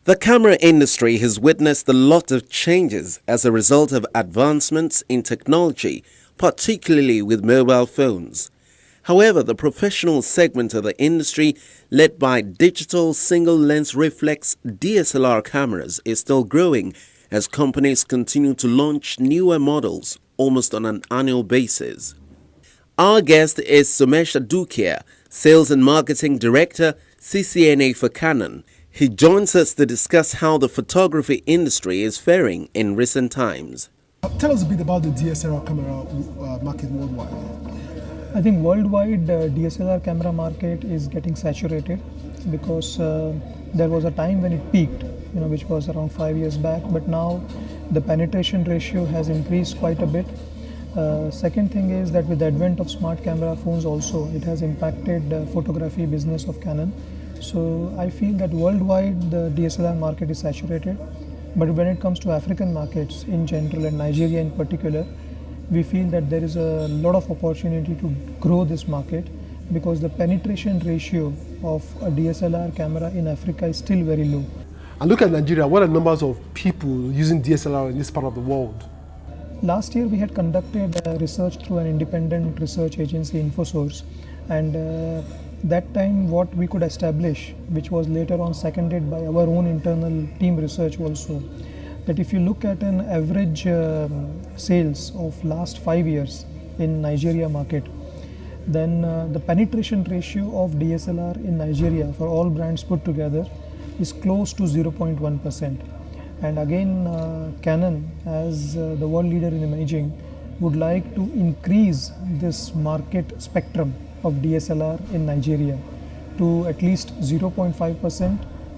The camera industry has witnessed a lot of changes as a result of advancements in technology, particularly with mobile phones. However, the professional segment of the industry, led by digital single-lens reflex DSLR cameras, is still growing as companies continue to launch newer models almost on an annual basis. Our guest is Somesh Adukia, Sales and Marketing Director, CCNA for Canon. He joins us to discuss how the photography industry is faring in recent times. Tell us a bit about the DSLR camera market worldwide. I think worldwide DSLR camera market is getting saturated because there was a time when it peaked, which was around 5 years back, but now the penetration ratio has increased quite a bit. Second thing is that with the advent of smart camera phones also, it has impacted the photography business of Canon. So I feel that worldwide the DSLR market is saturated, but when it comes to African markets in general and Nigeria in particular, we feel that there is a lot of opportunity to grow this market because the penetration ratio of a DSLR camera in Africa is still very low. And look at Nigeria, what are the numbers of people using DSLR in this part of the world? Last year we had conducted research through an independent research agency, InfoSource, and that time what we could establish, which was later on seconded by our own internal team research also, that if you look at an average sales of last 5 years in Nigeria market, then the penetration ratio of DSLR in Nigeria for all brands put together is close to 0.1%. And again, Canon, as the world leader in imaging, would like to increase this market spectrum of DSLR in Nigeria to at least 0.5%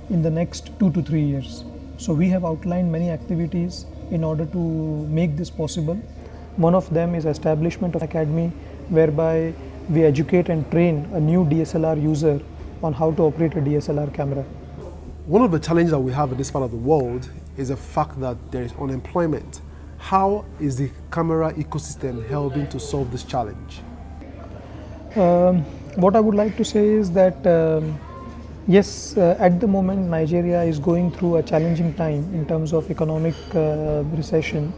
in the next 2 to 3 years. So we have outlined many activities in order to make this possible. One of them is establishment of academy whereby we educate and train a new DSLR user on how to operate a DSLR camera. One of the challenges that we have in this part of the world is the fact that there is unemployment. How is the camera ecosystem helping to solve this challenge? What I would like to say is that yes, at the moment Nigeria is going through a challenging time in terms of economic recession,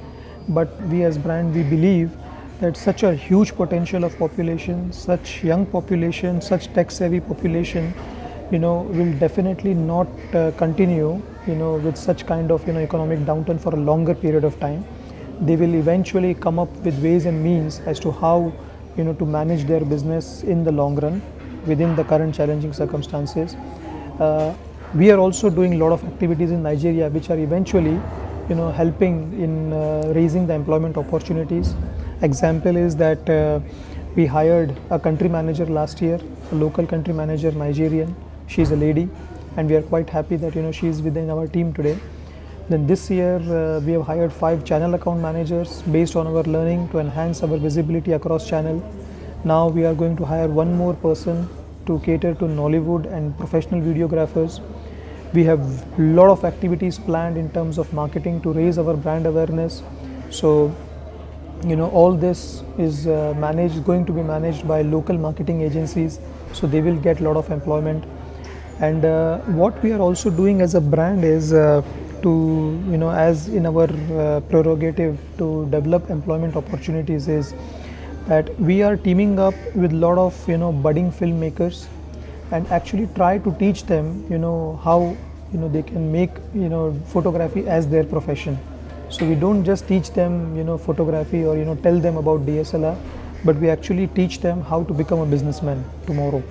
but we as brand, we believe that such a huge potential of population, such young population, such tech savvy population, will definitely not continue, with such kind of, economic downturn for a longer period of time. They will eventually come up with ways and means as to how, to manage their business in the long run within the current challenging circumstances. We are also doing a lot of activities in Nigeria which are eventually, helping in raising the employment opportunities. Example is that we hired a country manager last year, a local country manager, Nigerian. She's a lady, and we are quite happy that she is within our team today. Then this year we have hired 5 channel account managers based on our learning to enhance our visibility across channel. Now we are going to hire one more person to cater to Nollywood and professional videographers. We have a lot of activities planned in terms of marketing to raise our brand awareness. So all this is going to be managed by local marketing agencies, so they will get a lot of employment. And what we are also doing as a brand is to, as in our prerogative to develop employment opportunities, is that we are teaming up with a lot of budding filmmakers and actually try to teach them how they can make photography as their profession. So we don't just teach them photography or tell them about DSLR, but we actually teach them how to become a businessman tomorrow.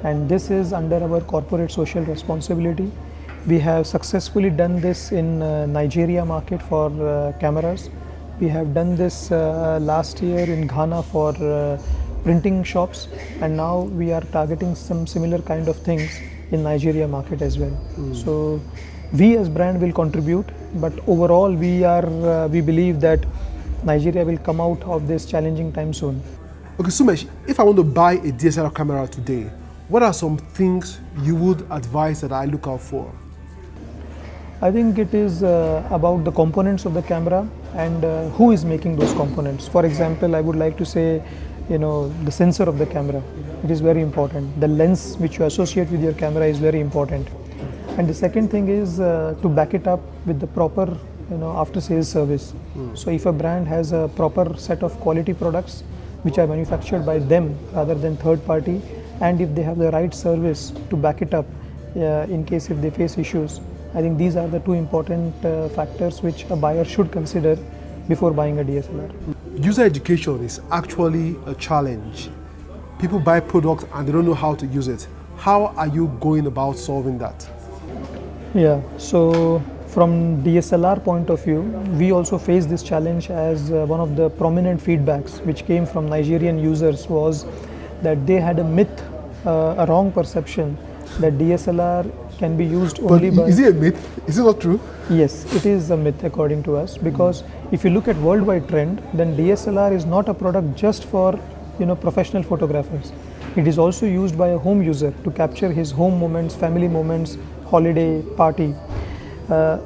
And this is under our corporate social responsibility. We have successfully done this in Nigeria market for cameras. We have done this last year in Ghana for printing shops, and now we are targeting some similar kind of things in Nigeria market as well. So we as brand will contribute, but overall we believe that Nigeria will come out of this challenging time soon. Okay, Somesh, if I want to buy a DSLR camera today, what are some things you would advise that I look out for? I think it is about the components of the camera and who is making those components. For example, I would like to say, the sensor of the camera, it is very important. The lens which you associate with your camera is very important. And the second thing is to back it up with the proper after sales service. So if a brand has a proper set of quality products which are manufactured by them rather than third party, and if they have the right service to back it up in case if they face issues, I think these are the two important factors which a buyer should consider before buying a DSLR. User education is actually a challenge. People buy products and they don't know how to use it. How are you going about solving that? Yeah, so from DSLR point of view, we also face this challenge as one of the prominent feedbacks which came from Nigerian users was that they had a myth, a wrong perception that DSLR can be used only by... Is it a myth? Is it not true? Yes, it is a myth according to us, because if you look at worldwide trend, then DSLR is not a product just for professional photographers. It is also used by a home user to capture his home moments, family moments, holiday, party.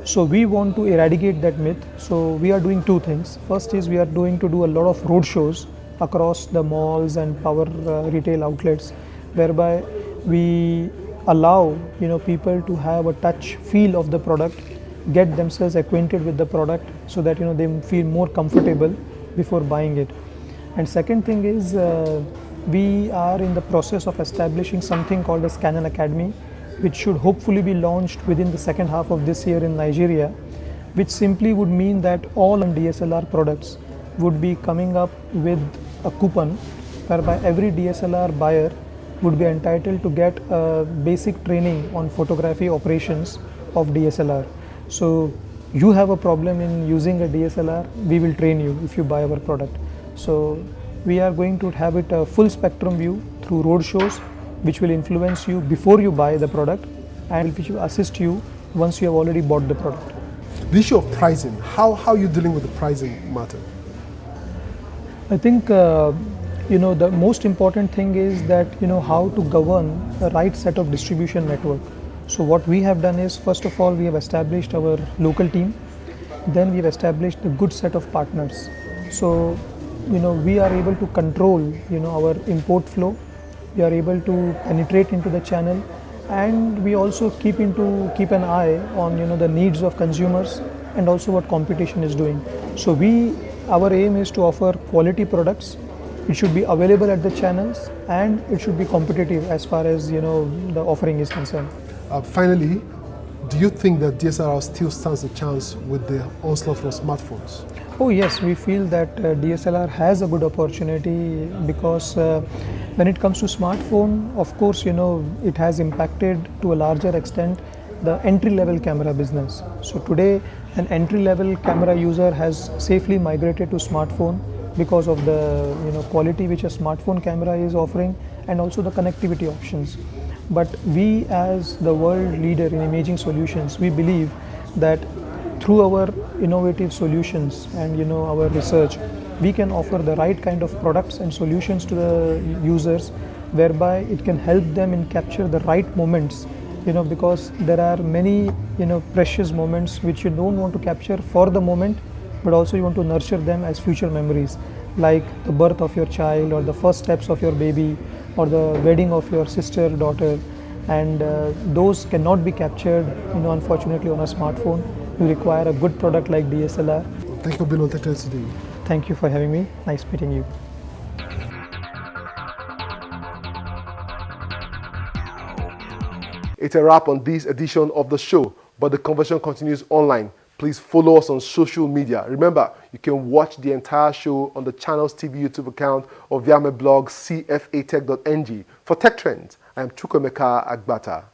So we want to eradicate that myth. So we are doing two things. First is we are doing to do a lot of road shows across the malls and power retail outlets, whereby we allow people to have a touch feel of the product, get themselves acquainted with the product, so that they feel more comfortable before buying it. And second thing is we are in the process of establishing something called as Canon Academy, which should hopefully be launched within the second half of this year in Nigeria, which simply would mean that all DSLR products would be coming up with a coupon whereby every DSLR buyer would be entitled to get a basic training on photography operations of DSLR. So you have a problem in using a DSLR, we will train you if you buy our product. So we are going to have it a full spectrum view through road shows, which will influence you before you buy the product and which will assist you once you have already bought the product. The issue of pricing, how are you dealing with the pricing matter? I think the most important thing is that how to govern the right set of distribution network. So what we have done is, first of all, we have established our local team, then we have established a good set of partners. So we are able to control our import flow, we are able to penetrate into the channel, and we also keep an eye on the needs of consumers and also what competition is doing. So our aim is to offer quality products. It should be available at the channels and it should be competitive as far as the offering is concerned. Finally, do you think that DSLR still stands a chance with the onslaught for smartphones? Oh yes, we feel that DSLR has a good opportunity because when it comes to smartphone, of course, it has impacted to a larger extent the entry-level camera business. So today, an entry-level camera user has safely migrated to smartphone because of the quality which a smartphone camera is offering and also the connectivity options. But we, as the world leader in imaging solutions, we believe that through our innovative solutions and our research, we can offer the right kind of products and solutions to the users, whereby it can help them in capture the right moments, because there are many precious moments which you don't want to capture for the moment, but also you want to nurture them as future memories, like the birth of your child or the first steps of your baby or the wedding of your sister, daughter, and those cannot be captured unfortunately on a smartphone. You require a good product like DSLR. Thank you for being on TechTrends today. Thank you for having me. Nice meeting you. It's a wrap on this edition of the show, but the conversation continues online. Please follow us on social media. Remember, you can watch the entire show on the channel's TV YouTube account or via my blog cfatech.ng. For Tech Trends, I am Chukwemeka Agbata.